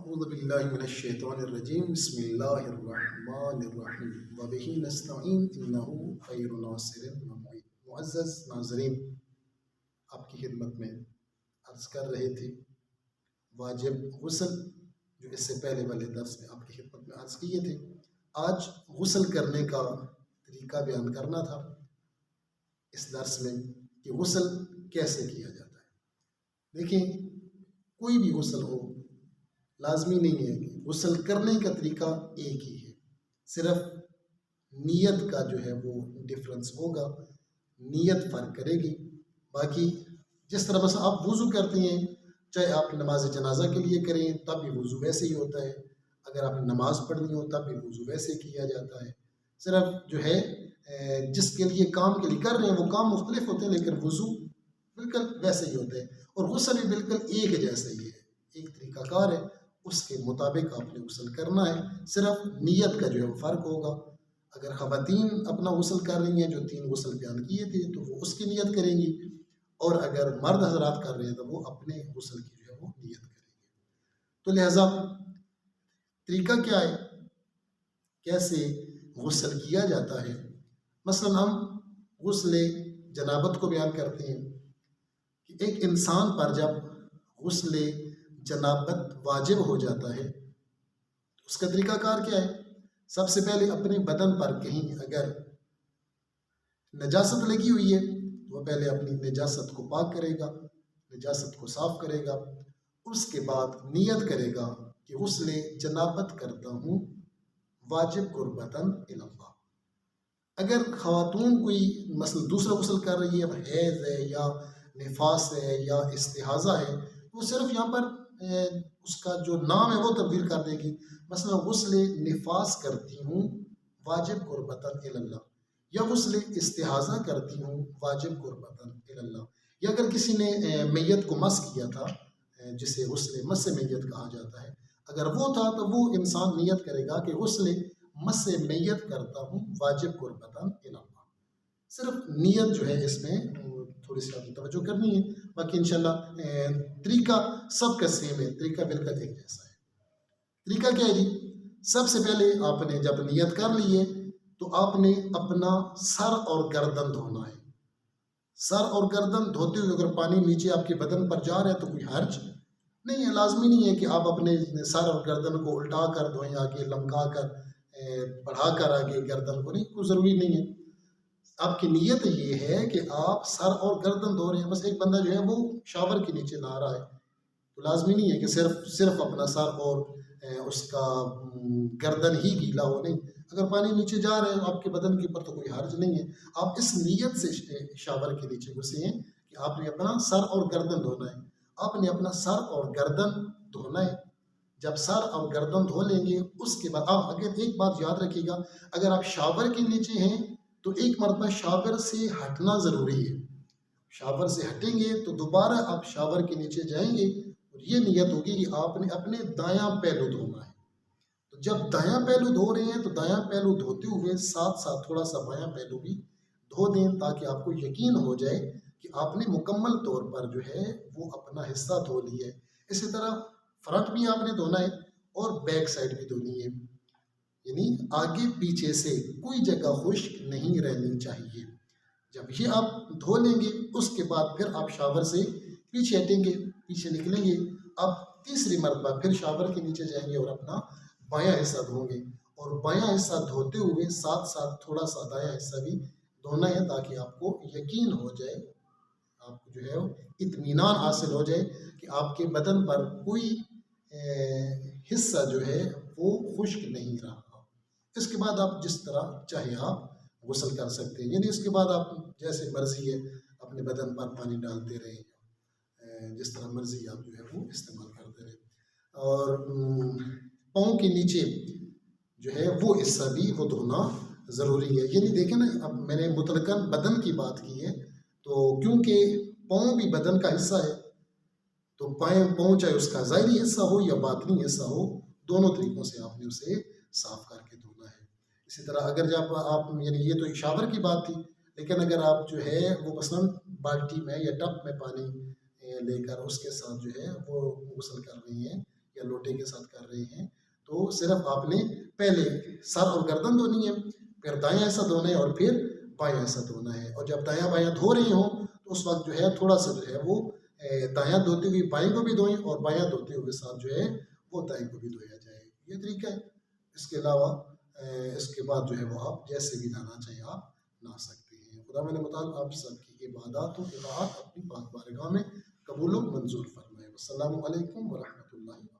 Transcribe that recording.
اعوذ باللہ من الشیطان الرجیم بسم اللہ الرحمن الرحیم وبہ نستعین انہ خیر ناصر و معین۔ معزز ناظرین، آپ کی خدمت میں عرض کر رہے تھے واجب غسل، جو اس سے پہلے والے درس میں آپ کی خدمت میں عرض کیے تھے۔ آج غسل کرنے کا طریقہ بیان کرنا تھا اس درس میں کہ غسل کیسے کیا جاتا ہے۔ دیکھیں، کوئی بھی غسل ہو، لازمی نہیں ہے کہ غسل کرنے کا طریقہ ایک ہی ہے، صرف نیت کا جو ہے وہ ڈفرنس ہوگا، نیت فرق کرے گی۔ باقی جس طرح بس آپ وضو کرتے ہیں، چاہے آپ نماز جنازہ کے لیے کریں تب بھی وضو ویسے ہی ہوتا ہے، اگر آپ نے نماز پڑھنی ہو تب بھی وضو ویسے کیا جاتا ہے۔ صرف جو ہے جس کے لیے کام کے لیے کر رہے ہیں وہ کام مختلف ہوتے ہیں، لیکن وضو بالکل ویسے ہی ہوتا ہے، اور غسل بھی بالکل ایک جیسا ہی ہے، ایک طریقہ کار ہے، اس کے مطابق آپ نے غسل کرنا ہے۔ صرف نیت کا جو ہے وہ فرق ہوگا۔ اگر خواتین اپنا غسل کر رہی ہیں، جو 3 غسل بیان کیے تھے، تو وہ اس کی نیت کریں گی، اور اگر مرد حضرات کر رہے ہیں تو وہ اپنے غسل کی جو ہے وہ نیت کریں گے۔ تو لہٰذا طریقہ کیا ہے، کیسے غسل کیا جاتا ہے؟ مثلا ہم غسل جنابت کو بیان کرتے ہیں کہ ایک انسان پر جب غسل جنابت واجب ہو جاتا ہے تو اس کا طریقہ کار کیا ہے؟ سب سے پہلے اپنے بدن پر کہیں اگر نجاست لگی ہوئی ہے تو وہ پہلے اپنی نجاست کو پاک کرے گا، نجاست کو صاف کرے گا، اس کے بعد نیت کرے گا کہ غسل جنابت کرتا ہوں واجب قربتاً الی اللہ۔ اگر خواتون کوئی مثلا دوسرا غسل کر رہی ہے، حیض ہے یا نفاس ہے یا استحاضہ ہے، وہ صرف یہاں پر اس کا جو نام ہے وہ تبدیل کر دے گی۔ مثلا غسل نفاس کرتی ہوں واجب قربتاً الی اللہ، یا غسل استحاضہ کرتی ہوں واجب قربتاً الی اللہ۔ یا اگر کسی نے میت کو مس کیا تھا، جسے غسل مس میت کہا جاتا ہے، اگر وہ تھا تو وہ انسان نیت کرے گا کہ غسل مس میت کرتا ہوں واجب قربتاً الی اللہ۔ صرف نیت جو ہے اس میں تھوڑی سی آپ توجہ کرنی ہے، باقی انشاءاللہ طریقہ سب کا سیم ہے، طریقہ بالکل ایک جیسا ہے۔ طریقہ کیا ہے جی؟ سب سے پہلے آپ نے جب نیت کر لی ہے تو آپ نے اپنا سر اور گردن دھونا ہے۔ سر اور گردن دھوتے ہوئے اگر پانی نیچے آپ کے بدن پر جا رہا ہے تو کوئی حرج نہیں ہے، لازمی نہیں ہے کہ آپ اپنے سر اور گردن کو الٹا کر دھوئیں، آگے لمکا کر بڑھا کر آگے گردن کو، نہیں، کوئی ضروری نہیں ہے۔ آپ کی نیت یہ ہے کہ آپ سر اور گردن دھو رہے ہیں۔ بس ایک بندہ جو ہے وہ شاور کے نیچے نہا رہا ہے تو لازمی نہیں ہے کہ صرف اپنا سر اور اس کا گردن ہی گیلا ہو، نہیں، اگر پانی نیچے جا رہے ہیں آپ کے بدن کے اوپر تو کوئی حرج نہیں ہے۔ آپ اس نیت سے شاور کے نیچے گھسے ہیں کہ آپ نے اپنا سر اور گردن دھونا ہے، آپ نے اپنا سر اور گردن دھونا ہے۔ جب سر اور گردن دھو لیں گے اس کے بعد اگر ایک بات یاد رکھیے گا، اگر آپ شاور کے نیچے ہیں تو ایک مرتبہ شاور سے ہٹنا ضروری ہے۔ شاور سے ہٹیں گے تو دوبارہ آپ شاور کے نیچے جائیں گے اور یہ نیت ہوگی کہ آپ نے اپنے دایاں پہلو دھونا ہے۔ تو جب دایاں پہلو دھو رہے ہیں تو دایاں پہلو دھوتے ہوئے ساتھ ساتھ تھوڑا سا بایاں پہلو بھی دھو دیں، تاکہ آپ کو یقین ہو جائے کہ آپ نے مکمل طور پر جو ہے وہ اپنا حصہ دھو لیا ہے۔ اسی طرح فرنٹ بھی آپ نے دھونا ہے اور بیک سائڈ بھی دھونی ہے، یعنی آگے پیچھے سے کوئی جگہ خشک نہیں رہنی چاہیے۔ جب یہ آپ دھو لیں گے اس کے بعد پھر آپ شاور سے پیچھے ہٹیں گے، پیچھے نکلیں گے، اب تیسری مرتبہ پھر شاور کے نیچے جائیں گے اور اپنا بایاں حصہ دھویں گے، اور بایاں حصہ دھوتے ہوئے ساتھ ساتھ تھوڑا سا دایاں حصہ بھی دھونا ہے، تاکہ آپ کو یقین ہو جائے، آپ کو جو ہے اطمینان حاصل ہو جائے کہ آپ کے بدن پر کوئی حصہ جو ہے وہ خشک نہیں رہا۔ اس کے بعد آپ جس طرح چاہے آپ غسل کر سکتے ہیں، یعنی اس کے بعد آپ جیسے مرضی ہے اپنے بدن پر پانی ڈالتے رہیں، جس طرح مرضی آپ جو ہے وہ استعمال کرتے رہیں، اور پاؤں کے نیچے جو ہے وہ حصہ بھی وہ دھونا ضروری ہے۔ یعنی دیکھیں نا، اب میں نے مطلقاً بدن کی بات کی ہے، تو کیونکہ پاؤں بھی بدن کا حصہ ہے، تو پاؤں چاہے اس کا ظاہری حصہ ہو یا باطنی حصہ ہو، دونوں طریقوں سے آپ نے اسے صاف کر کے دھونا ہے۔ اسی طرح اگر جب آپ، یعنی یہ تو شاور کی بات تھی، لیکن اگر آپ جو ہے وہ مثلاً بالٹی میں یا ٹب میں پانی لے کر اس کے ساتھ جو ہے وہ غسل کر رہی ہیں یا لوٹے کے ساتھ کر رہے ہیں تو صرف آپ نے پہلے سر اور گردن دھونی ہے، پھر دائیں ایسا دھونا ہے اور پھر بائیں ایسا دھونا ہے، اور جب دایاں بایاں دھو رہے ہوں تو اس وقت جو ہے تھوڑا سا جو ہے وہ دایاں دھوتے ہوئے بائیں کو بھی دھوئیں اور بایاں دھوتے ہوئے ساتھ جو ہے وہ دائیں کو بھی دھویا جائے، یہ طریقہ ہے۔ اس کے علاوہ اس کے بعد جو ہے وہ آپ جیسے بھی نہانا چاہیں آپ نہا سکتے ہیں۔ خدا من مطالب آپ سب کی عبادات و اطاعت اپنی پاک بارگاہ میں قبول و منظور فرمائے۔ السلام علیکم ورحمۃ اللہ۔